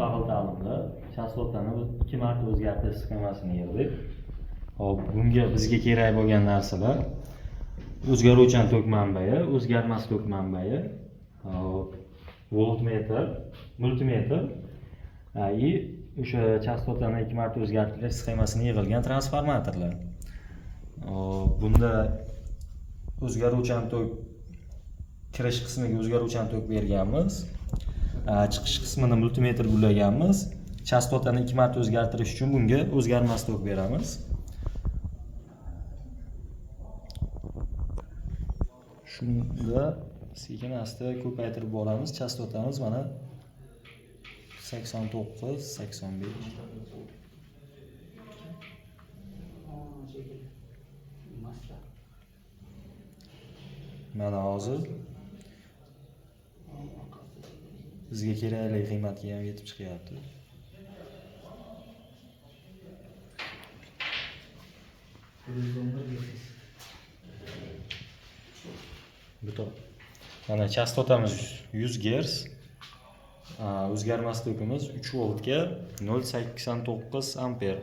mustaqil ta'limda chastotani 2 marta o'zgartirish sxemasini yig'dik. Hop, bunga bizga kerak bo'lgan narsalar o'zgaruvchan tok manbai, o'zgarmas tok manbai, hop, voltmetr, multimetr и o'sha chastotani 2 marta o'zgartirish sxemasini yig'ilgan transformatorlar. Bunda o'zgaruvchan tok kirish qismiga o'zgaruvchan tok berganmiz. Chiqish qismini multimetr bulaganmiz. Chastotani 2 marta o'zgartirish uchun bunga o'zgarmas tok beramiz. Shunda sekin asta ko'paytirib olamiz. Chastotamiz mana 89, 85. Mana hozir bizga kerakli qiymatga ham yetib chiqyapti. Mana chastotamiz 100 Hz. O'zgarmas tokimiz 3 voltga 0,89 amper.